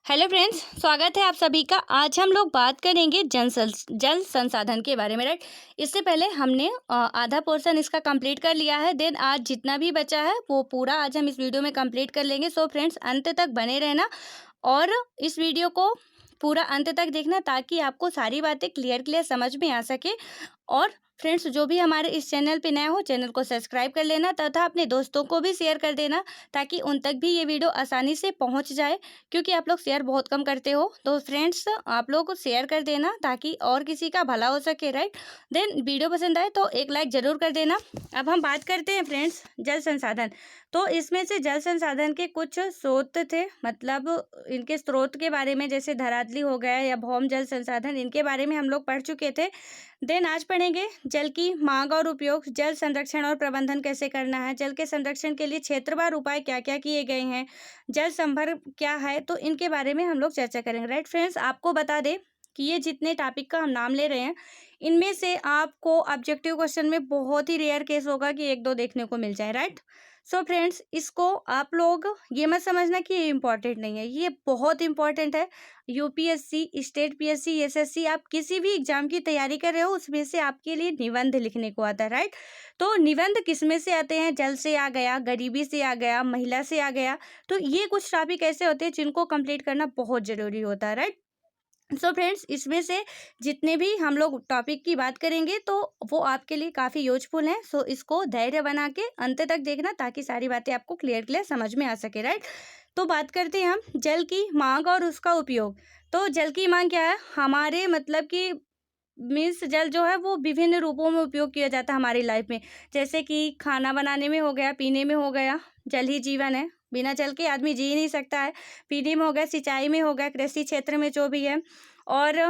Hello friends, स्वागत है आप सभी का। आज हम लोग बात करेंगे जल संसाधन के बारे में, राइट। इससे पहले हमने आधा पोर्शन इसका कंप्लीट कर लिया है। देन आज जितना भी बचा है वो पूरा आज हम इस वीडियो में कंप्लीट कर लेंगे। सो फ्रेंड्स, अंत तक बने रहना और इस वीडियो को पूरा अंत तक देखना ताकि आपको सारी बातें क्लियर समझ में आ सके। और फ्रेंड्स, जो भी हमारे इस चैनल पे नया हो, चैनल को सब्सक्राइब कर लेना तथा अपने दोस्तों को भी शेयर कर देना ताकि उन तक भी ये वीडियो आसानी से पहुंच जाए, क्योंकि आप लोग शेयर बहुत कम करते हो। तो फ्रेंड्स, आप लोग शेयर कर देना ताकि और किसी का भला हो सके, राइट। देन वीडियो पसंद आए तो एक लाइक ज़रूर कर देना। अब हम बात करते हैं फ्रेंड्स जल संसाधन। तो इसमें से जल संसाधन के कुछ स्रोत थे, मतलब इनके स्रोत के बारे में, जैसे धरातली हो गया या भौम जल संसाधन, इनके बारे में हम लोग पढ़ चुके थे। देन आज पढ़ेंगे जल की मांग और उपयोग, जल संरक्षण और प्रबंधन कैसे करना है, जल के संरक्षण के लिए क्षेत्रवार उपाय क्या क्या किए गए हैं, जल संभर क्या है, तो इनके बारे में हम लोग चर्चा करेंगे, राइट। फ्रेंड्स, आपको बता दें कि ये जितने टॉपिक का हम नाम ले रहे हैं, इनमें से आपको ऑब्जेक्टिव क्वेश्चन में बहुत ही रेयर केस होगा कि एक दो देखने को मिल जाए, राइट। सो फ्रेंड्स, इसको आप लोग ये मत समझना कि ये इम्पॉर्टेंट नहीं है, ये बहुत इंपॉर्टेंट है। यूपीएससी, स्टेट पीएससी, एसएससी, आप किसी भी एग्जाम की तैयारी कर रहे हो, उसमें से आपके लिए निबंध लिखने को आता है, राइट। तो निबंध किस में से आते हैं? जल से आ गया, गरीबी से आ गया, महिला से आ गया। तो ये कुछ टॉपिक ऐसे होते हैं जिनको कंप्लीट करना बहुत जरूरी होता है, राइट। सो फ्रेंड्स, इसमें से जितने भी हम लोग टॉपिक की बात करेंगे तो वो आपके लिए काफ़ी यूजफुल हैं। सो इसको धैर्य बना के अंत तक देखना ताकि सारी बातें आपको क्लियर समझ में आ सके, राइट। तो बात करते हैं हम जल की मांग और उसका उपयोग। तो जल की मांग क्या है? हमारे मतलब कि मीन्स जल जो है वो विभिन्न रूपों में उपयोग किया जाता है हमारी लाइफ में। जैसे कि खाना बनाने में हो गया, पीने में हो गया, जल ही जीवन है, बिना जल के आदमी जी नहीं सकता है। पीने में हो गया, सिंचाई में हो गया, कृषि क्षेत्र में जो भी है। और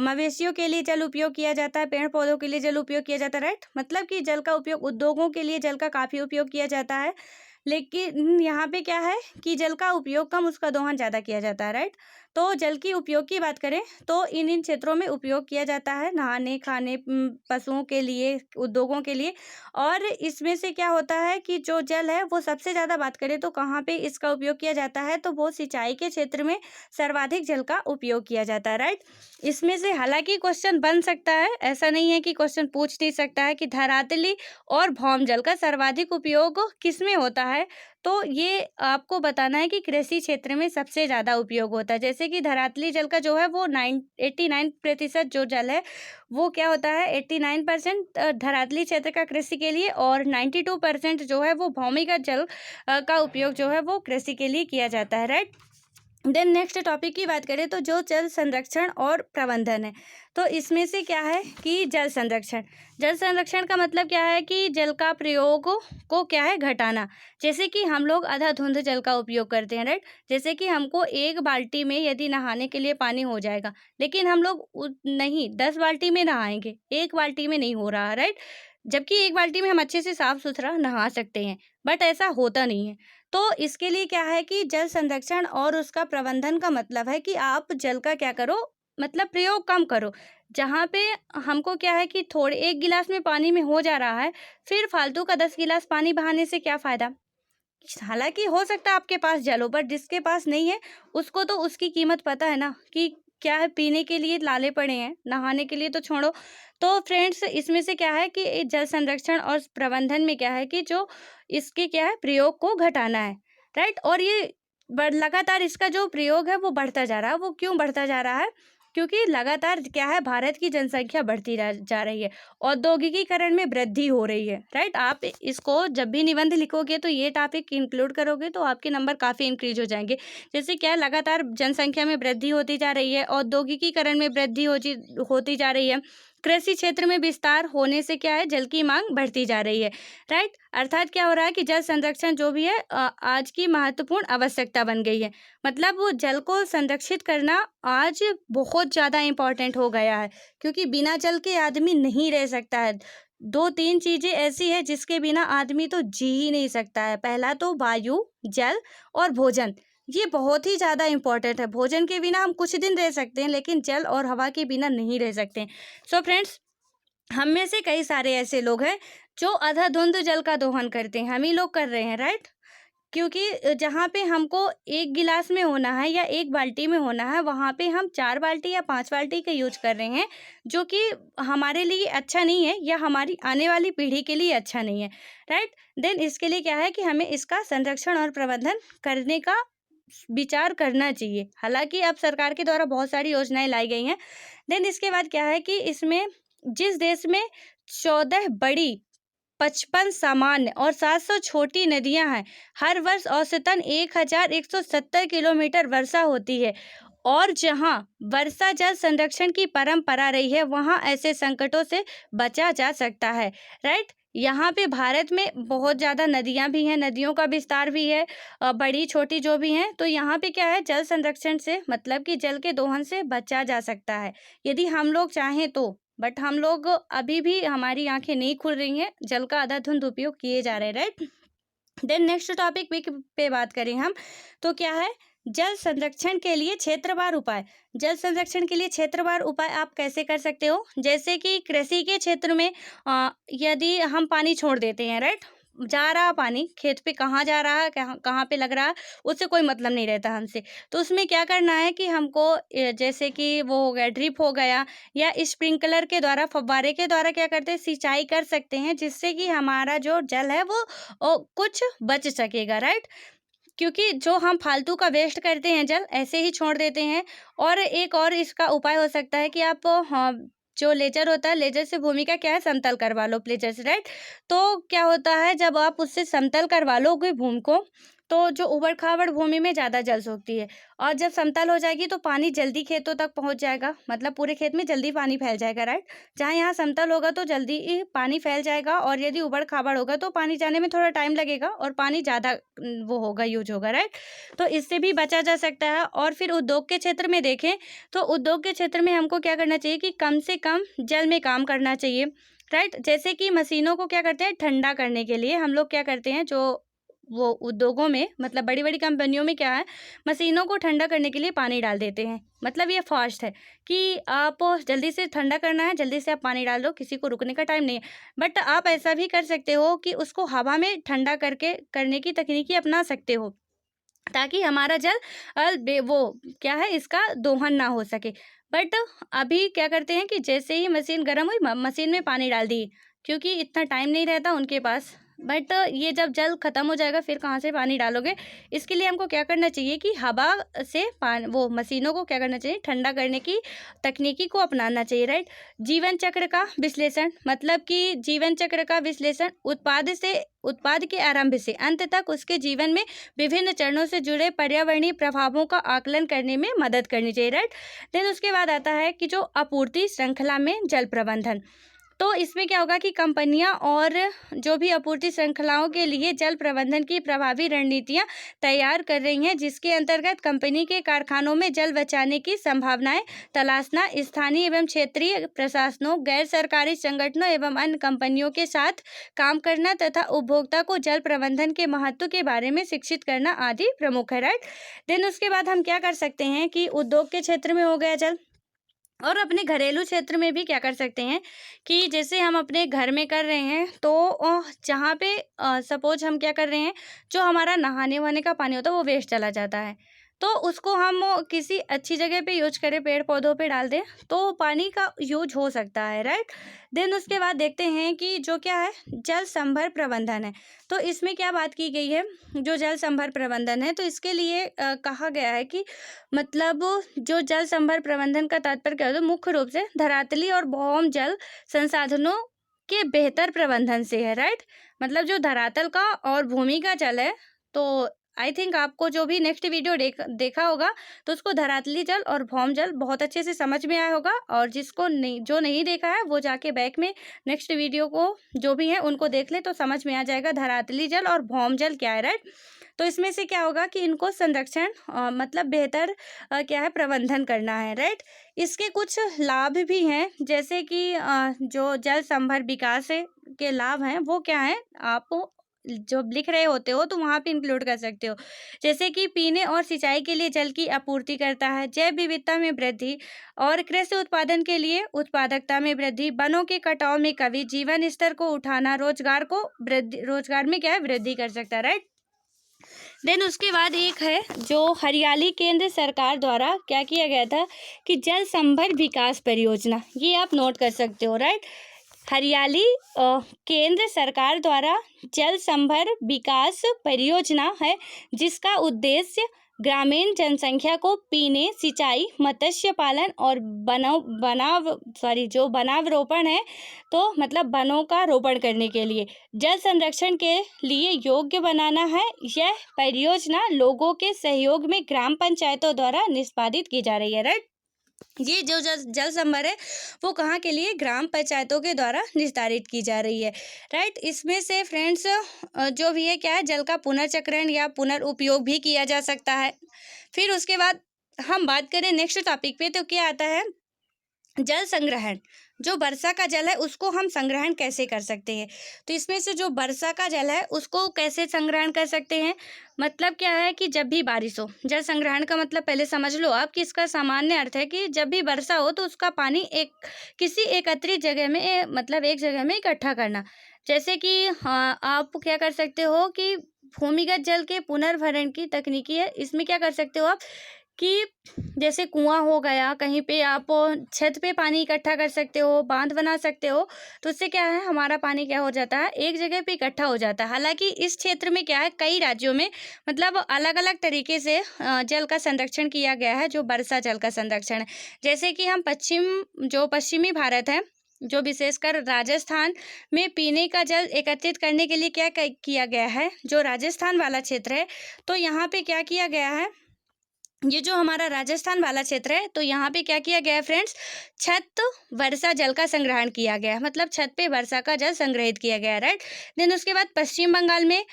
मवेशियों के लिए जल उपयोग किया जाता है, पेड़ पौधों के लिए जल उपयोग किया जाता है, राइट। मतलब कि जल का उपयोग, उद्योगों के लिए जल का काफ़ी उपयोग किया जाता है। लेकिन यहाँ पे क्या है कि जल का उपयोग कम, उसका दोहन ज़्यादा किया जाता है, राइट। तो जल की उपयोग की बात करें तो इन क्षेत्रों में उपयोग किया जाता है, नहाने, खाने, पशुओं के लिए, उद्योगों के लिए। और इसमें से क्या होता है कि जो जल है वो सबसे ज़्यादा बात करें तो कहाँ पे इसका उपयोग किया जाता है, तो वो सिंचाई के क्षेत्र में सर्वाधिक जल का उपयोग किया जाता है, राइट। इसमें से हालांकि क्वेश्चन बन सकता है, ऐसा नहीं है कि क्वेश्चन पूछ नहीं सकता है कि धरातली और भौम जल का सर्वाधिक उपयोग किस में होता है। तो ये आपको बताना है कि कृषि क्षेत्र में सबसे ज़्यादा उपयोग होता है। जैसे कि धरातली जल का जो है वो 89% जो जल है वो क्या होता है, 89% धरातली क्षेत्र का कृषि के लिए, और 92% जो है वो भूमिगत जल का उपयोग जो है वो कृषि के लिए किया जाता है, राइट। देन नेक्स्ट टॉपिक की बात करें तो जो जल संरक्षण और प्रबंधन है, तो इसमें से क्या है कि जल संरक्षण का मतलब क्या है कि जल का प्रयोग को क्या है, घटाना। जैसे कि हम लोग धुंध जल का उपयोग करते हैं, राइट। जैसे कि हमको एक बाल्टी में यदि नहाने के लिए पानी हो जाएगा, लेकिन हम लोग नहीं 10 बाल्टी में नहाएंगे, एक बाल्टी में नहीं हो रहा, राइट। जबकि एक बाल्टी में हम अच्छे से साफ सुथरा नहा सकते हैं, बट ऐसा होता नहीं है। तो इसके लिए क्या है कि जल संरक्षण और उसका प्रबंधन का मतलब है कि आप जल का क्या करो, मतलब प्रयोग कम करो। जहाँ पे हमको क्या है कि थोड़े एक गिलास में पानी में हो जा रहा है, फिर फालतू का 10 गिलास पानी बहाने से क्या फ़ायदा। हालांकि हो सकता है आपके पास जल हो, बट जिसके पास नहीं है उसको तो उसकी कीमत पता है ना, कि क्या है, पीने के लिए लाले पड़े हैं, नहाने के लिए तो छोड़ो। तो फ्रेंड्स, इसमें से क्या है कि ये जल संरक्षण और प्रबंधन में क्या है कि जो इसके क्या है, प्रयोग को घटाना है, राइट। और ये लगातार इसका जो प्रयोग है वो बढ़ता जा रहा है। वो क्यों बढ़ता जा रहा है? क्योंकि लगातार क्या है, भारत की जनसंख्या बढ़ती जा रही है, औद्योगिकीकरण में वृद्धि हो रही है, राइट। आप इसको जब भी निबंध लिखोगे तो ये टॉपिक इंक्लूड करोगे तो आपके नंबर काफ़ी इंक्रीज हो जाएंगे। जैसे क्या है, लगातार जनसंख्या में वृद्धि होती जा रही है, औद्योगिकीकरण में वृद्धि होती जा रही है, कृषि क्षेत्र में विस्तार होने से क्या है, जल की मांग बढ़ती जा रही है, राइट। अर्थात क्या हो रहा है कि जल संरक्षण जो भी है आज की महत्वपूर्ण आवश्यकता बन गई है। मतलब वो जल को संरक्षित करना आज बहुत ज़्यादा इम्पोर्टेंट हो गया है, क्योंकि बिना जल के आदमी नहीं रह सकता है। 2-3 चीज़ें ऐसी है जिसके बिना आदमी तो जी ही नहीं सकता है। पहला तो वायु, जल और भोजन, ये बहुत ही ज़्यादा इम्पोर्टेंट है। भोजन के बिना हम कुछ दिन रह सकते हैं, लेकिन जल और हवा के बिना नहीं रह सकते। सो फ्रेंड्स, हम में से कई सारे ऐसे लोग हैं जो अंधाधुंध जल का दोहन करते हैं, हम ही लोग कर रहे हैं, राइट। क्योंकि जहाँ पे हमको 1 गिलास में होना है या 1 बाल्टी में होना है, वहाँ पे हम 4 बाल्टी या 5 बाल्टी का यूज़ कर रहे हैं, जो कि हमारे लिए अच्छा नहीं है या हमारी आने वाली पीढ़ी के लिए अच्छा नहीं है, राइट? देन इसके लिए क्या है कि हमें इसका संरक्षण और प्रबंधन करने का विचार करना चाहिए। हालाँकि अब सरकार के द्वारा बहुत सारी योजनाएँ लाई गई हैं। देन इसके बाद क्या है कि इसमें जिस देश में 14 बड़ी, 55 सामान्य और 700 छोटी नदियां हैं, हर वर्ष औसतन 1170 किलोमीटर वर्षा होती है, और जहां वर्षा जल संरक्षण की परंपरा रही है, वहां ऐसे संकटों से बचा जा सकता है, राइट? यहाँ पे भारत में बहुत ज़्यादा नदियां भी हैं, नदियों का विस्तार भी है, बड़ी छोटी जो भी हैं। तो यहाँ पे क्या है, जल संरक्षण से मतलब कि जल के दोहन से बचा जा सकता है, यदि हम लोग चाहें तो। बट हम लोग अभी भी, हमारी आंखें नहीं खुल रही हैं, जल का अंधाधुंध उपयोग किए जा रहे हैं, राइट? देन नेक्स्ट टॉपिक पे बात करें हम, तो क्या है, जल संरक्षण के लिए क्षेत्रवार उपाय। जल संरक्षण के लिए क्षेत्रवार उपाय आप कैसे कर सकते हो? जैसे कि कृषि के क्षेत्र में यदि हम पानी छोड़ देते हैं, राइट? जा रहा पानी खेत पे, कहाँ जा रहा है, कहाँ कहाँ पे लग रहा है, उससे कोई मतलब नहीं रहता हमसे। तो उसमें क्या करना है कि हमको जैसे कि वो हो गया, ड्रिप हो गया, या स्प्रिंकलर के द्वारा, फव्वारे के द्वारा क्या करते हैं, सिंचाई कर सकते हैं, जिससे कि हमारा जो जल है वो कुछ बच सकेगा, राइट? क्योंकि जो हम फालतू का वेस्ट करते हैं जल, ऐसे ही छोड़ देते हैं। और एक और इसका उपाय हो सकता है कि आप, हाँ, जो लेजर होता है, लेजर से भूमि का क्या है, समतल करवा लो प्लेजर से, राइट? तो क्या होता है, जब आप उससे समतल करवा लोगे भूमि को, तो जो उबड़ खाबड़ भूमि में ज़्यादा जल सोखती है, और जब समतल हो जाएगी तो पानी जल्दी खेतों तक पहुंच जाएगा, मतलब पूरे खेत में जल्दी पानी फैल जाएगा, राइट? जहाँ यहाँ समतल होगा तो जल्दी ही पानी फैल जाएगा, और यदि उबड़ खाबड़ होगा तो पानी जाने में थोड़ा टाइम लगेगा, और पानी ज़्यादा वो होगा, यूज होगा, राइट? तो इससे भी बचा जा सकता है। और फिर उद्योग के क्षेत्र में देखें, तो उद्योग के क्षेत्र में हमको क्या करना चाहिए कि कम से कम जल में काम करना चाहिए, राइट? जैसे कि मशीनों को क्या करते हैं, ठंडा करने के लिए हम लोग क्या करते हैं, जो वो उद्योगों में, मतलब बड़ी बड़ी कंपनियों में क्या है, मशीनों को ठंडा करने के लिए पानी डाल देते हैं। मतलब ये फास्ट है कि आप जल्दी से ठंडा करना है, जल्दी से आप पानी डाल दो, किसी को रुकने का टाइम नहीं है। बट आप ऐसा भी कर सकते हो कि उसको हवा में ठंडा करके करने की तकनीकी अपना सकते हो, ताकि हमारा जल वो क्या है, इसका दोहन ना हो सके। बट अभी क्या करते हैं कि जैसे ही मशीन गर्म हुई, मशीन में पानी डाल दी, क्योंकि इतना टाइम नहीं रहता उनके पास। बट ये जब जल खत्म हो जाएगा, फिर कहाँ से पानी डालोगे? इसके लिए हमको क्या करना चाहिए कि हवा से पानी, वो मशीनों को क्या करना चाहिए, ठंडा करने की तकनीकी को अपनाना चाहिए, राइट? जीवन चक्र का विश्लेषण, मतलब कि जीवन चक्र का विश्लेषण उत्पाद के आरंभ से अंत तक उसके जीवन में विभिन्न चरणों से जुड़े पर्यावरणीय प्रभावों का आकलन करने में मदद करनी चाहिए, राइट? देन उसके बाद आता है कि जो आपूर्ति श्रृंखला में जल प्रबंधन। तो इसमें क्या होगा कि कंपनियां और जो भी आपूर्ति श्रृंखलाओं के लिए जल प्रबंधन की प्रभावी रणनीतियां तैयार कर रही हैं, जिसके अंतर्गत कंपनी के कारखानों में जल बचाने की संभावनाएं तलाशना, स्थानीय एवं क्षेत्रीय प्रशासनों, गैर सरकारी संगठनों एवं अन्य कंपनियों के साथ काम करना, तथा उपभोक्ता को जल प्रबंधन के महत्व के बारे में शिक्षित करना आदि प्रमुख है, राइट? देन उसके बाद हम क्या कर सकते हैं कि उद्योग के क्षेत्र में हो गया जल, और अपने घरेलू क्षेत्र में भी क्या कर सकते हैं कि जैसे हम अपने घर में कर रहे हैं, तो जहाँ पे सपोज हम क्या कर रहे हैं, जो हमारा नहाने वहाने का पानी होता है वो वेस्ट चला जाता है, तो उसको हम किसी अच्छी जगह पे यूज करें, पेड़ पौधों पे डाल दें, तो पानी का यूज हो सकता है, राइट? देन उसके बाद देखते हैं कि जो क्या है, जल संभर प्रबंधन है। तो इसमें क्या बात की गई है, जो जल संभर प्रबंधन है, तो इसके लिए कहा गया है कि मतलब जो जल संभर प्रबंधन का तात्पर्य क्या होता है, मुख्य रूप से धरातली और भौम जल संसाधनों के बेहतर प्रबंधन से है, राइट? मतलब जो धरातल का और भूमि का जल है, तो आई थिंक आपको जो भी नेक्स्ट वीडियो देखा होगा, तो उसको धरातली जल और भौम जल बहुत अच्छे से समझ में आया होगा, और जिसको नहीं, जो नहीं देखा है, वो जाके बैक में नेक्स्ट वीडियो को जो भी है उनको देख ले, तो समझ में आ जाएगा धरातली जल और भौम जल क्या है, राइट? तो इसमें से क्या होगा कि इनको संरक्षण मतलब बेहतर क्या है, प्रबंधन करना है, राइट? इसके कुछ लाभ भी हैं, जैसे कि जो जल संभर विकास के लाभ हैं वो क्या हैं, आप जो लिख रहे होते हो तो वहाँ पे इंक्लूड कर सकते हो। जैसे कि पीने और सिंचाई के लिए जल की आपूर्ति करता है, जैव विविधता में वृद्धि, और कृषि उत्पादन के लिए उत्पादकता में वृद्धि, वनों के कटाव में कमी, जीवन स्तर को उठाना, रोजगार में क्या है, वृद्धि कर सकता है, राइट? देन उसके बाद एक है जो हरियाली केंद्र सरकार द्वारा क्या किया गया था कि जल संभर विकास परियोजना, ये आप नोट कर सकते हो, राइट। हरियाली केंद्र सरकार द्वारा जल संभर विकास परियोजना है, जिसका उद्देश्य ग्रामीण जनसंख्या को पीने, सिंचाई, मत्स्य पालन और जो वनावरोपण है, तो मतलब वनों का रोपण करने के लिए जल संरक्षण के लिए योग्य बनाना है। यह परियोजना लोगों के सहयोग में ग्राम पंचायतों द्वारा निष्पादित की जा रही है, राइट। ये जो जल संभर है वो कहाँ के लिए, ग्राम पंचायतों के द्वारा निर्धारित की जा रही है, राइट। इसमें से फ्रेंड्स जो भी है क्या है, जल का पुनर्चक्रण या पुनर्उपयोग भी किया जा सकता है। फिर उसके बाद हम बात करें नेक्स्ट टॉपिक पे, तो क्या आता है, जल संग्रहण। जो वर्षा का जल है उसको हम संग्रहण कैसे कर सकते हैं, तो इसमें से जो वर्षा का जल है उसको कैसे संग्रहण कर सकते हैं, मतलब क्या है कि जब भी बारिश हो, जल संग्रहण का मतलब पहले समझ लो आप कि इसका सामान्य अर्थ है कि जब भी वर्षा हो तो उसका पानी किसी एकत्रित जगह में, मतलब एक जगह में इकट्ठा करना। जैसे कि हाँ, आप क्या कर सकते हो कि भूमिगत जल के पुनर्भरण की तकनीकी है। इसमें क्या कर सकते हो आप कि जैसे कुआं हो गया, कहीं पे आप छत पे पानी इकट्ठा कर सकते हो, बांध बना सकते हो, तो उससे क्या है, हमारा पानी क्या हो जाता है, एक जगह पे इकट्ठा हो जाता है। हालांकि इस क्षेत्र में क्या है, कई राज्यों में मतलब अलग अलग तरीके से जल का संरक्षण किया गया है, जो वर्षा जल का संरक्षण है। जैसे कि हम पश्चिमी भारत है, जो विशेषकर राजस्थान में पीने का जल एकत्रित करने के लिए क्या किया गया है, जो राजस्थान वाला क्षेत्र है, तो यहाँ पे क्या किया गया है, ये जो हमारा राजस्थान वाला क्षेत्र है, तो यहाँ पे क्या किया गया है फ्रेंड्स, छत वर्षा जल का संग्रहण किया गया है, मतलब छत पे वर्षा का जल संग्रहित किया गया है, राइट। देन उसके बाद पश्चिम बंगाल में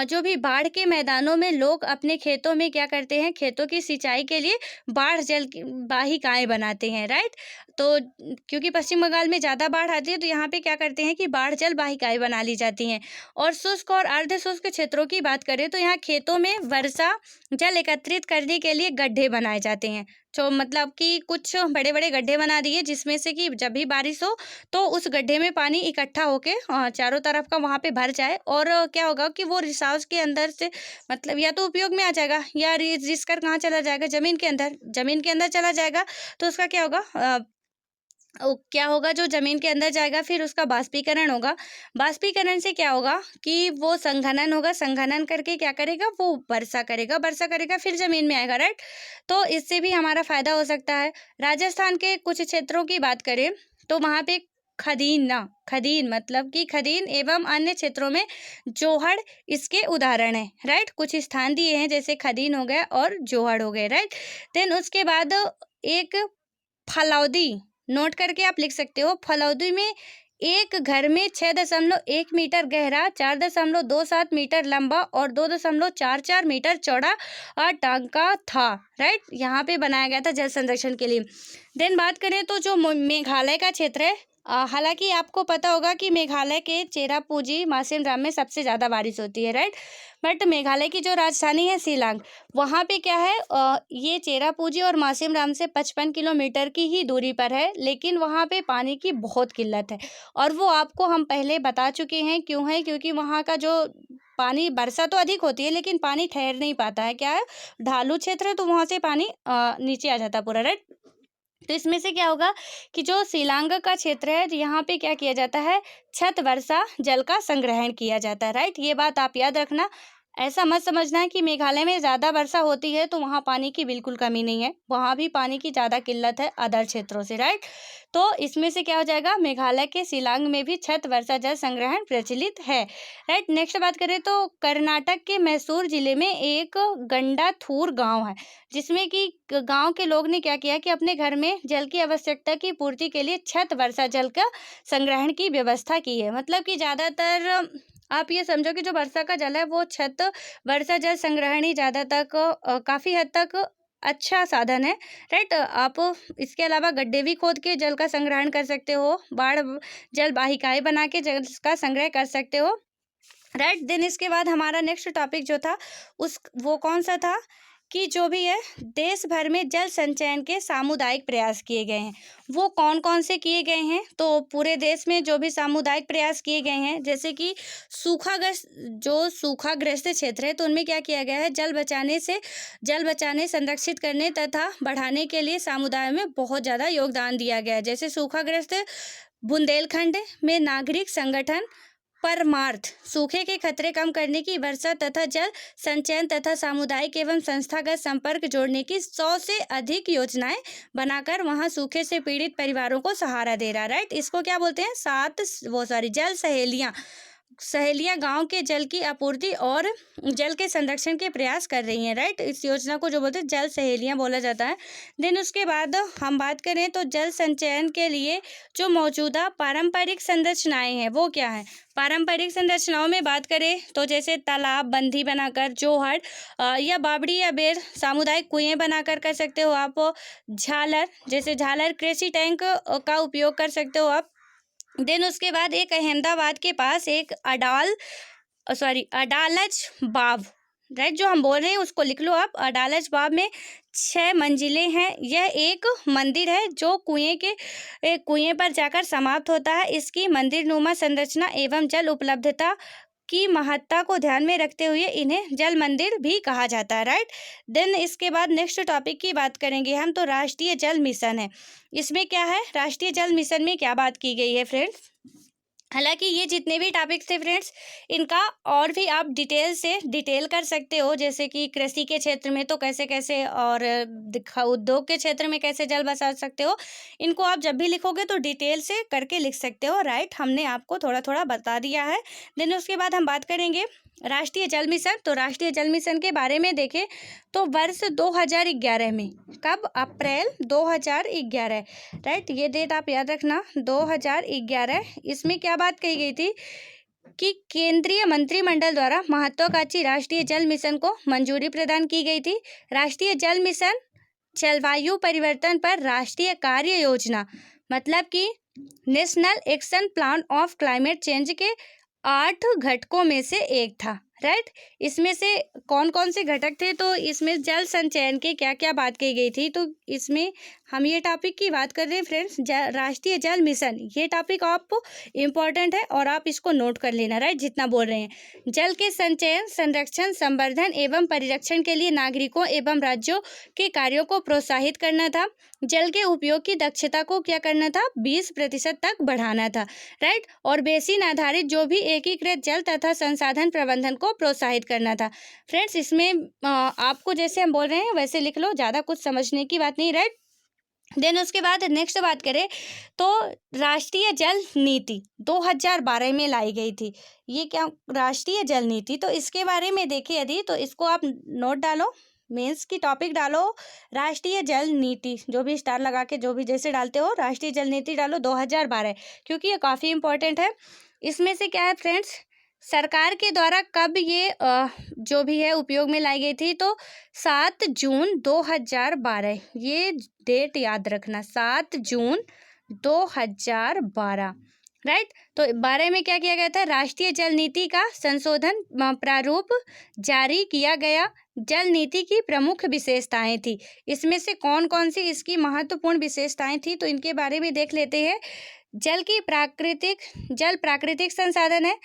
जो भी बाढ़ के मैदानों में लोग अपने खेतों में क्या करते हैं, खेतों की सिंचाई के लिए बाढ़ जल की वाहिकाएं बनाते हैं, राइट। तो क्योंकि पश्चिम बंगाल में ज़्यादा बाढ़ आती है, तो यहाँ पे क्या करते हैं कि बाढ़ जल वाहिकाएं बना ली जाती हैं। और शुष्क और अर्ध शुष्क क्षेत्रों की बात करें तो यहाँ खेतों में वर्षा जल एकत्रित करने के लिए गड्ढे बनाए जाते हैं, जो मतलब कि कुछ बड़े बड़े गड्ढे बना दिए, जिसमें से कि जब भी बारिश हो तो उस गड्ढे में पानी इकट्ठा होके चारों तरफ का वहाँ पे भर जाए, और क्या होगा कि वो रिसाव के अंदर से मतलब या तो उपयोग में आ जाएगा या रिस कर कहाँ चला जाएगा, जमीन के अंदर चला जाएगा। तो उसका क्या होगा, जो ज़मीन के अंदर जाएगा फिर उसका बाष्पीकरण होगा। बाष्पीकरण से क्या होगा कि वो संघनन होगा, संघनन करके क्या करेगा, वो वर्षा करेगा फिर ज़मीन में आएगा, राइट। तो इससे भी हमारा फ़ायदा हो सकता है। राजस्थान के कुछ क्षेत्रों की बात करें तो वहाँ पे खदीन मतलब कि खदीन एवं अन्य क्षेत्रों में जोहड़ इसके उदाहरण है, राइट। कुछ स्थान दिए हैं जैसे खदीन हो गया और जोहड़ हो गए, राइट। देन उसके बाद एक फलौदी नोट करके आप लिख सकते हो। फलौदी में एक घर में 6.1 मीटर गहरा, 4.27 मीटर लंबा और 2.44 मीटर चौड़ा टांका था, राइट। यहाँ पे बनाया गया था जल संरक्षण के लिए। देन बात करें तो जो मेघालय का क्षेत्र है, हालांकि आपको पता होगा कि मेघालय के चेरापूंजी मासिनराम में सबसे ज़्यादा बारिश होती है, राइट। बट मेघालय की जो राजधानी है शिलांग, वहाँ पे क्या है, ये चेरापूंजी और मासिनराम से 55 किलोमीटर की ही दूरी पर है, लेकिन वहाँ पे पानी की बहुत किल्लत है। और वो आपको हम पहले बता चुके हैं क्यों है, क्योंकि वहाँ का जो पानी, वर्षा तो अधिक होती है लेकिन पानी ठहर नहीं पाता है, क्या है, ढालू क्षेत्र है, तो वहाँ से पानी नीचे आ जाता है पूरा, राइट। तो इसमें से क्या होगा कि जो शिलांग का क्षेत्र है, यहाँ पे क्या किया जाता है, छत वर्षा जल का संग्रहण किया जाता है, राइट। ये बात आप याद रखना। ऐसा मत समझना है कि मेघालय में ज़्यादा वर्षा होती है तो वहाँ पानी की बिल्कुल कमी नहीं है, वहाँ भी पानी की ज़्यादा किल्लत है अदर क्षेत्रों से, राइट। तो इसमें से क्या हो जाएगा, मेघालय के शिलांग में भी छत वर्षा जल संग्रहण प्रचलित है, राइट। नेक्स्ट बात करें तो कर्नाटक के मैसूर जिले में एक गंडाथूर गांव है, जिसमें कि गांव के लोग ने क्या किया कि अपने घर में जल की आवश्यकता की पूर्ति के लिए छत वर्षा जल का संग्रहण की व्यवस्था की है। मतलब कि ज़्यादातर आप ये समझो कि जो वर्षा का जल है वो छत वर्षा जल संग्रहण ही ज़्यादा तक काफ़ी हद तक अच्छा साधन है, राइट। आप इसके अलावा गड्ढे भी खोद के जल का संग्रहण कर सकते हो, बाढ़ जल वाहिकाएं बना के जल का संग्रह कर सकते हो, राइट। देन इसके बाद हमारा नेक्स्ट टॉपिक जो था वो कौन सा था कि जो भी है देश भर में जल संचयन के सामुदायिक प्रयास किए गए हैं। वो कौन कौन से किए गए हैं? तो पूरे देश में जो भी सामुदायिक प्रयास किए गए हैं, जैसे कि सूखाग्रस्त क्षेत्र है तो उनमें क्या किया गया है, जल बचाने, संरक्षित करने तथा बढ़ाने के लिए समुदाय में बहुत ज़्यादा योगदान दिया गया है। जैसे सूखाग्रस्त बुंदेलखंड में नागरिक संगठन परमार्थ सूखे के खतरे कम करने की, वर्षा तथा जल संचयन तथा सामुदायिक एवं संस्थागत संपर्क जोड़ने की 100 से अधिक योजनाएं बनाकर वहां सूखे से पीड़ित परिवारों को सहारा दे रहा है। राइट, इसको क्या बोलते हैं? जल सहेलियां गांव के जल की आपूर्ति और जल के संरक्षण के प्रयास कर रही हैं। राइट, इस योजना को जो बोलते हैं जल सहेलियां बोला जाता है। देन उसके बाद हम बात करें तो जल संचयन के लिए जो मौजूदा पारंपरिक संरचनाएं हैं वो क्या है? पारंपरिक संरचनाओं में बात करें तो जैसे तालाब, बंधी बनाकर, जोहड़ या बावड़ी या बेर, सामुदायिक कुएं बनाकर कर सकते हो आप। झालर कृषि टैंक का उपयोग कर सकते हो आप। देन उसके बाद एक अहमदाबाद के पास एक अडालज बाव, राइट, जो हम बोल रहे हैं उसको लिख लो आप। अडालज बाव में 6 मंजिलें हैं। यह एक मंदिर है जो कुएं पर जाकर समाप्त होता है। इसकी मंदिर नुमा संरचना एवं जल उपलब्धता की महत्ता को ध्यान में रखते हुए इन्हें जल मंदिर भी कहा जाता है। राइट, देन इसके बाद नेक्स्ट टॉपिक की बात करेंगे हम, तो राष्ट्रीय जल मिशन है। इसमें क्या है, राष्ट्रीय जल मिशन में क्या बात की गई है फ्रेंड्स? हालांकि ये जितने भी टॉपिक्स थे फ्रेंड्स, इनका और भी आप डिटेल कर सकते हो, जैसे कि कृषि के क्षेत्र में तो कैसे कैसे, और उद्योग के क्षेत्र में कैसे जल बचा सकते हो, इनको आप जब भी लिखोगे तो डिटेल से करके लिख सकते हो। राइट, हमने आपको थोड़ा थोड़ा बता दिया है। देन उसके बाद हम बात करेंगे राष्ट्रीय जल मिशन। तो राष्ट्रीय जल मिशन के बारे में देखें तो वर्ष 2011 में, कब? अप्रैल 2011। राइट, ये डेट आप याद रखना, 2011। इसमें क्या बात कही गई थी कि केंद्रीय मंत्रिमंडल द्वारा महत्वाकांक्षी राष्ट्रीय जल मिशन को मंजूरी प्रदान की गई थी। राष्ट्रीय जल मिशन जलवायु परिवर्तन पर राष्ट्रीय कार्य योजना, मतलब कि national action plan of climate change के 8 घटकों में से एक था। राइट, इसमें से कौन कौन से घटक थे? तो इसमें जल संचयन के क्या क्या बात की गई थी, तो इसमें हम ये टॉपिक की बात कर रहे हैं फ्रेंड्स, राष्ट्रीय जल मिशन। ये टॉपिक आप इम्पॉर्टेंट है और आप इसको नोट कर लेना। राइट, जितना बोल रहे हैं, जल के संचयन, संरक्षण, संवर्धन एवं परिरक्षण के लिए नागरिकों एवं राज्यों के कार्यों को प्रोत्साहित करना था। जल के उपयोग की दक्षता को क्या करना था? 20% तक बढ़ाना था। राइट, और बेसिन आधारित जो भी एकीकृत जल तथा संसाधन प्रबंधन को प्रोत्साहित करना था। फ्रेंड्स, इसमें आपको जैसे हम बोल रहे हैं वैसे लिख लो, ज़्यादा कुछ समझने की बात नहीं। राइट, देन उसके बाद नेक्स्ट बात करें तो राष्ट्रीय जल नीति 2012 में लाई गई थी। ये क्या? राष्ट्रीय जल नीति। तो इसके बारे में देखिए यदि, तो इसको आप नोट डालो, मेंस की टॉपिक डालो राष्ट्रीय जल नीति, जो भी स्टार लगा के जो भी जैसे डालते हो, राष्ट्रीय जल नीति डालो 2012, क्योंकि ये काफ़ी इंपॉर्टेंट है। इसमें से क्या है फ्रेंड्स, सरकार के द्वारा कब ये जो भी है उपयोग में लाई गई थी, तो 7 जून 2012, ये डेट याद रखना, 7 जून 2012। राइट, तो 12 में क्या किया गया था? राष्ट्रीय जल नीति का संशोधन प्रारूप जारी किया गया। जल नीति की प्रमुख विशेषताएं थी, इसमें से कौन कौन सी इसकी महत्वपूर्ण विशेषताएं थी, तो इनके बारे में देख लेते हैं। जल प्राकृतिक संसाधन है।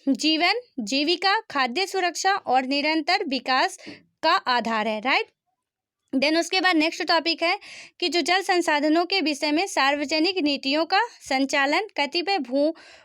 जीवन, जीविका, खाद्य सुरक्षा और निरंतर विकास का आधार है। राइट, देन उसके बाद नेक्स्ट टॉपिक है कि जो जल संसाधनों के विषय में सार्वजनिक नीतियों का संचालन कतिपय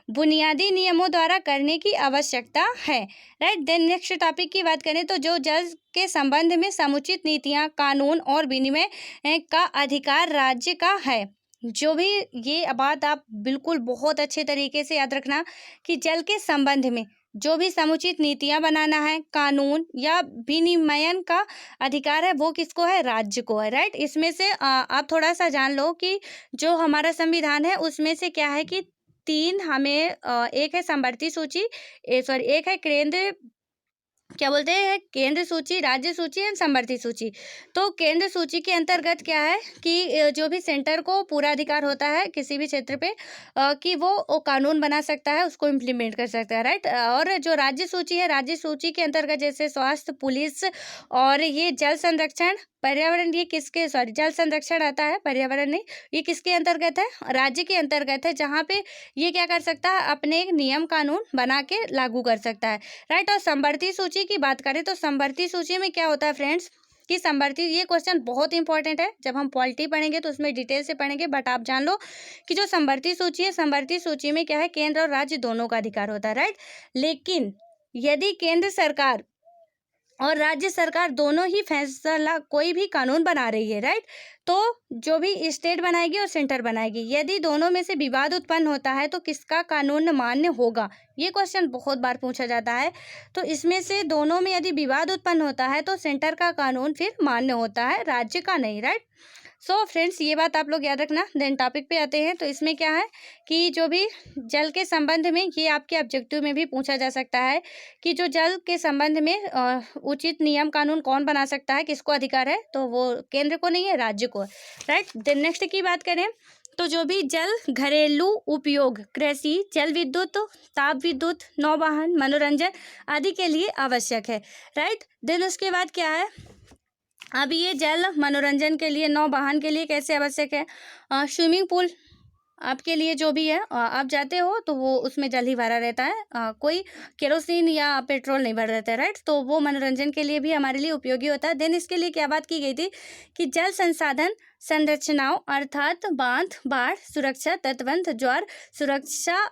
बुनियादी नियमों द्वारा करने की आवश्यकता है। राइट, देन नेक्स्ट टॉपिक की बात करें तो जो जल के संबंध में समुचित नीतियां, कानून और विनिमय का अधिकार राज्य का है। जो भी ये बात आप बिल्कुल बहुत अच्छे तरीके से याद रखना कि जल के संबंध में जो भी समुचित नीतियां बनाना है, कानून या विनिमयन का अधिकार है, वो किसको है? राज्य को है। राइट, इसमें से आप थोड़ा सा जान लो कि जो हमारा संविधान है उसमें से क्या है कि 3 हमें एक है समवर्ती सूची, एक है केंद्र क्या बोलते हैं, केंद्र सूची, राज्य सूची एंड समवर्ती सूची। तो केंद्र सूची के अंतर्गत क्या है कि जो भी सेंटर को पूरा अधिकार होता है किसी भी क्षेत्र पे कि वो कानून बना सकता है, उसको इम्प्लीमेंट कर सकता है, राइट। और जो राज्य सूची है, राज्य सूची के अंतर्गत जैसे स्वास्थ्य, पुलिस और ये जल संरक्षण, पर्यावरण, ये किसके, सॉरी, जल संरक्षण आता है, पर्यावरण नहीं, ये किसके अंतर्गत है, राज्य के अंतर्गत है, जहाँ पे ये क्या कर सकता है, अपने एक नियम कानून बना के लागू कर सकता है, राइट। और समवर्ती सूची की बात करें तो समवर्ती सूची में क्या होता है फ्रेंड्स कि समवर्ती, ये क्वेश्चन बहुत इंपॉर्टेंट है, जब हम पॉलिटी पढ़ेंगे तो उसमें डिटेल से पढ़ेंगे, बट आप जान लो कि जो समवर्ती सूची है, समवर्ती सूची में क्या है, केंद्र और राज्य दोनों का अधिकार होता है, राइट। लेकिन यदि केंद्र सरकार और राज्य सरकार दोनों ही फैसला, कोई भी कानून बना रही है, राइट, तो जो भी स्टेट बनाएगी और सेंटर बनाएगी, यदि दोनों में से विवाद उत्पन्न होता है तो किसका कानून मान्य होगा, ये क्वेश्चन बहुत बार पूछा जाता है। तो इसमें से दोनों में यदि विवाद उत्पन्न होता है तो सेंटर का कानून फिर मान्य होता है, राज्य का नहीं, राइट। सो फ्रेंड्स, ये बात आप लोग याद रखना। देन टॉपिक पे आते हैं। तो इसमें क्या है कि जो भी जल के संबंध में, ये आपके ऑब्जेक्टिव में भी पूछा जा सकता है कि जो जल के संबंध में उचित नियम कानून कौन बना सकता है, किसको अधिकार है, तो वो केंद्र को नहीं है, राज्य को है, राइट। देन नेक्स्ट की बात करें तो जो भी जल घरेलू उपयोग, कृषि, जल विद्युत, ताप विद्युत, नौवहन, मनोरंजन आदि के लिए आवश्यक है, राइट। देन उसके बाद क्या है, अब ये जल मनोरंजन के लिए, नौवहन के लिए कैसे आवश्यक है, स्विमिंग पूल आपके लिए जो भी है, आप जाते हो तो वो उसमें जल ही भरा रहता है, कोई केरोसिन या पेट्रोल नहीं भरा रहता है, राइट। तो वो मनोरंजन के लिए भी हमारे लिए उपयोगी होता है। देन इसके लिए क्या बात की गई थी कि जल संसाधन संरचनाओं अर्थात बांध, बाढ़ सुरक्षा, तटबंध, ज्वार सुरक्षा,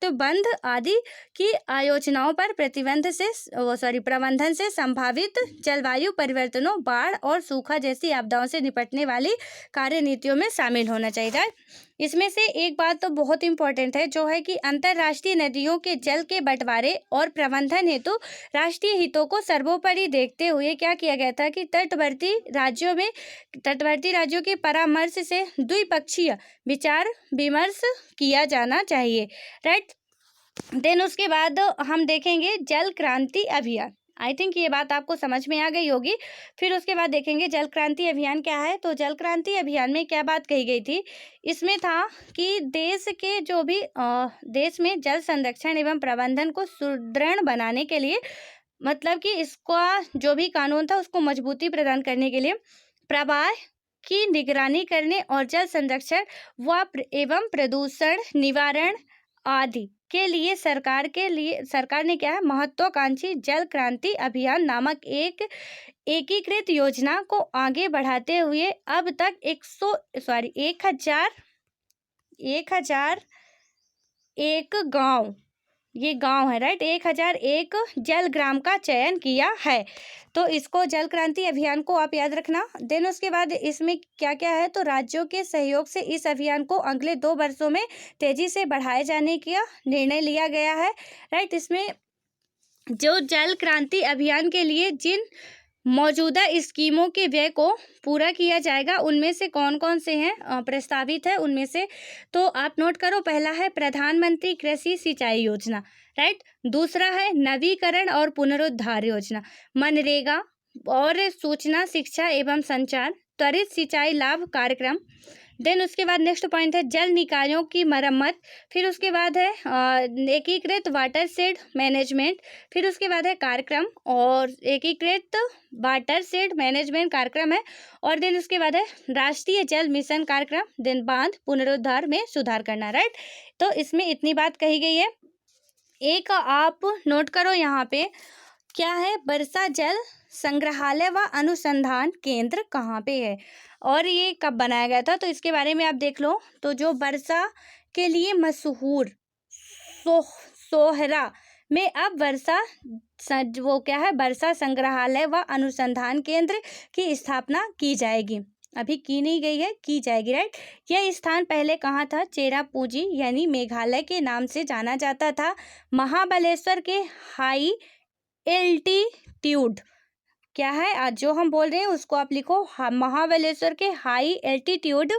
तटबंध आदि की आयोजनाओं पर प्रबंधन से संभावित जलवायु परिवर्तनों, बाढ़ और सूखा जैसी आपदाओं से निपटने वाली कार्यनीतियों में शामिल होना चाहिए। इसमें से एक बात तो बहुत इंपॉर्टेंट है, जो है कि अंतर्राष्ट्रीय नदियों के जल के बंटवारे और प्रबंधन हेतु राष्ट्रीय हितों को सर्वोपरि देखते हुए क्या किया गया था कि तटवर्ती राज्यों के परामर्श से द्विपक्षीय विचार विमर्श किया जाना चाहिए, राइट। देन उसके बाद हम देखेंगे जल क्रांति अभियान। आई थिंक ये बात आपको समझ में आ गई होगी। फिर उसके बाद देखेंगे जल क्रांति अभियान क्या है। तो जल क्रांति अभियान में क्या बात कही गई थी, इसमें था कि देश के जो भी देश में जल संरक्षण एवं प्रबंधन को सुदृढ़ बनाने के लिए, मतलब कि इसका जो भी कानून था उसको मजबूती प्रदान करने के लिए, प्रवाह की निगरानी करने और जल संरक्षण एवं प्रदूषण निवारण आदि के लिए सरकार ने क्या है, महत्वाकांक्षी जल क्रांति अभियान नामक एक एकीकृत योजना को आगे बढ़ाते हुए अब तक 1001 गांव, ये गांव है, राइट, 1001 जल ग्राम का चयन किया है। तो इसको जल क्रांति अभियान को आप याद रखना। देन उसके बाद इसमें क्या क्या है, तो राज्यों के सहयोग से इस अभियान को अगले 2 वर्षों में तेजी से बढ़ाए जाने का निर्णय लिया गया है, राइट। इसमें जो जल क्रांति अभियान के लिए जिन मौजूदा स्कीमों के व्यय को पूरा किया जाएगा, उनमें से कौन कौन से हैं प्रस्तावित है उनमें से, तो आप नोट करो। पहला है प्रधानमंत्री कृषि सिंचाई योजना, राइट। दूसरा है नवीकरण और पुनरुद्धार योजना, मनरेगा और सूचना शिक्षा एवं संचार, त्वरित सिंचाई लाभ कार्यक्रम। देन उसके बाद नेक्स्ट पॉइंट है जल निकायों की मरम्मत। फिर उसके बाद है एकीकृत वाटर शेड मैनेजमेंट। फिर उसके बाद है कार्यक्रम और एकीकृत वाटर शेड मैनेजमेंट कार्यक्रम है। और देन उसके बाद है राष्ट्रीय जल मिशन कार्यक्रम। देन बांध पुनरुद्धार में सुधार करना, राइट। तो इसमें इतनी बात कही गई है। एक आप नोट करो यहाँ पे क्या है, वर्षा जल संग्रहालय व अनुसंधान केंद्र कहाँ पे है और ये कब बनाया गया था, तो इसके बारे में आप देख लो। तो जो वर्षा के लिए मशहूर सोहरा में अब वो क्या है, वर्षा संग्रहालय व अनुसंधान केंद्र की स्थापना की जाएगी। अभी की नहीं गई है, की जाएगी, राइट। यह स्थान पहले कहाँ था, चेरापूंजी यानी मेघालय के नाम से जाना जाता था। महाबलेश्वर के हाई एल्टीट्यूड क्या है, आज जो हम बोल रहे हैं उसको आप लिखो, महाबलेश्वर के high altitude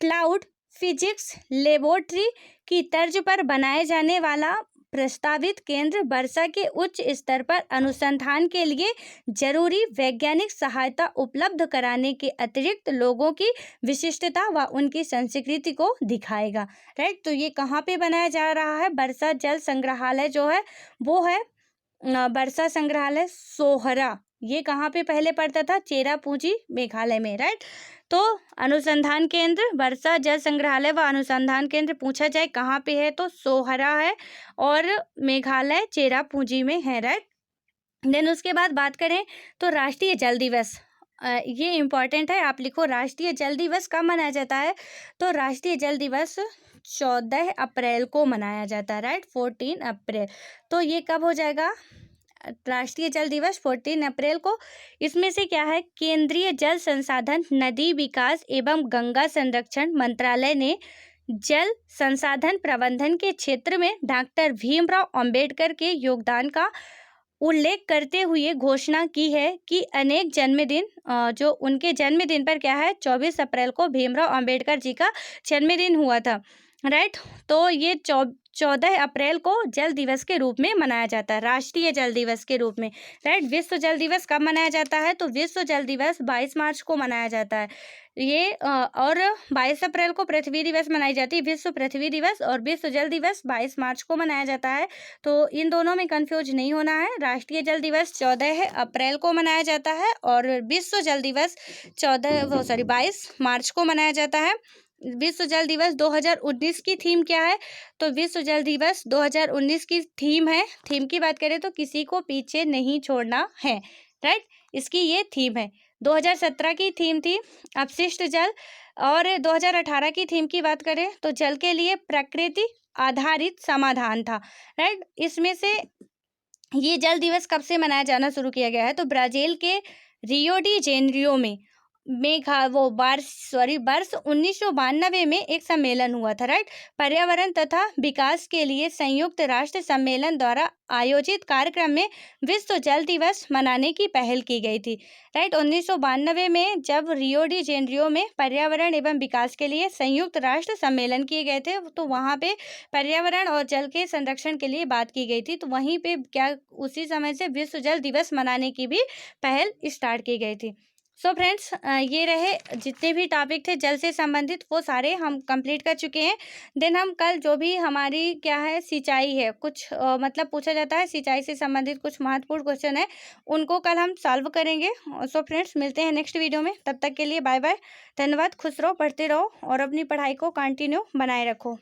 cloud physics laboratory की तर्ज पर बनाए जाने वाला प्रस्तावित केंद्र वर्षा के उच्च स्तर पर अनुसंधान के लिए जरूरी वैज्ञानिक सहायता उपलब्ध कराने के अतिरिक्त लोगों की विशिष्टता व उनकी संस्कृति को दिखाएगा। राइट, तो ये कहाँ पे बनाया जा रहा है? वर्षा जल संग्रहालय जो है वो है वर्षा संग्रहालय सोहरा। ये कहाँ पे पहले पड़ता था? चेरापूंजी मेघालय में। राइट, तो अनुसंधान केंद्र वर्षा जल संग्रहालय व अनुसंधान केंद्र पूछा जाए कहाँ पे है तो सोहरा है और मेघालय चेरापूंजी में है। राइट, देन उसके बाद बात करें तो राष्ट्रीय जल दिवस, ये इम्पॉर्टेंट है, आप लिखो राष्ट्रीय जल दिवस कब मनाया जाता है? तो राष्ट्रीय जल दिवस 14 अप्रैल को मनाया जाता है। राइट, 14 अप्रैल। तो ये कब हो जाएगा? राष्ट्रीय जल दिवस 14 अप्रैल को। इसमें से क्या है? केंद्रीय जल संसाधन नदी विकास एवं गंगा संरक्षण मंत्रालय ने जल संसाधन प्रबंधन के क्षेत्र में डॉक्टर भीमराव अंबेडकर के योगदान का उल्लेख करते हुए घोषणा की है कि अनेक जन्मदिन जो उनके जन्मदिन पर क्या है? 24 अप्रैल को भीमराव अंबेडकर जी का जन्मदिन हुआ था। राइट, तो ये 14 अप्रैल को जल दिवस के रूप में मनाया जाता है, राष्ट्रीय जल दिवस के रूप में। राइट, विश्व जल दिवस कब मनाया जाता है? तो विश्व जल दिवस 22 मार्च को मनाया जाता है। ये और 22 अप्रैल को पृथ्वी दिवस मनाई जाती है, विश्व पृथ्वी दिवस, और विश्व जल दिवस 22 मार्च को मनाया जाता है। तो इन दोनों में कंफ्यूज नहीं होना है। राष्ट्रीय जल दिवस 14 अप्रैल को मनाया जाता है और विश्व जल दिवस 22 मार्च को मनाया जाता है। विश्व जल दिवस 2019 की थीम क्या है? तो विश्व जल दिवस 2019 की थीम है, थीम की बात करें तो किसी को पीछे नहीं छोड़ना है। राइट, इसकी ये थीम है। 2017 की थीम थी अपशिष्ट जल, और 2018 की थीम की बात करें तो जल के लिए प्रकृति आधारित समाधान था। राइट, इसमें से ये जल दिवस कब से मनाया जाना शुरू किया गया है? तो ब्राजील के रियो डी जेनेरियो में वर्ष 1992 में एक सम्मेलन हुआ था। राइट, पर्यावरण तथा विकास के लिए संयुक्त राष्ट्र सम्मेलन द्वारा आयोजित कार्यक्रम में विश्व जल दिवस मनाने की पहल की गई थी। राइट, 1992 में जब रियो डी जेनेरियो में पर्यावरण एवं विकास के लिए संयुक्त राष्ट्र सम्मेलन किए गए थे तो वहाँ पे पर्यावरण और जल के संरक्षण के लिए बात की गई थी। तो वहीं पे क्या उसी समय से विश्व जल दिवस मनाने की भी पहल स्टार्ट की गई थी। सो फ्रेंड्स, ये रहे जितने भी टॉपिक थे जल से संबंधित, वो सारे हम कंप्लीट कर चुके हैं। देन हम कल जो भी हमारी क्या है सिंचाई है, कुछ मतलब पूछा जाता है सिंचाई से संबंधित कुछ महत्वपूर्ण क्वेश्चन है, उनको कल हम सॉल्व करेंगे। सो फ्रेंड्स, मिलते हैं नेक्स्ट वीडियो में, तब तक के लिए बाय बाय, धन्यवाद, खुश रहो, पढ़ते रहो और अपनी पढ़ाई को कंटिन्यू बनाए रखो।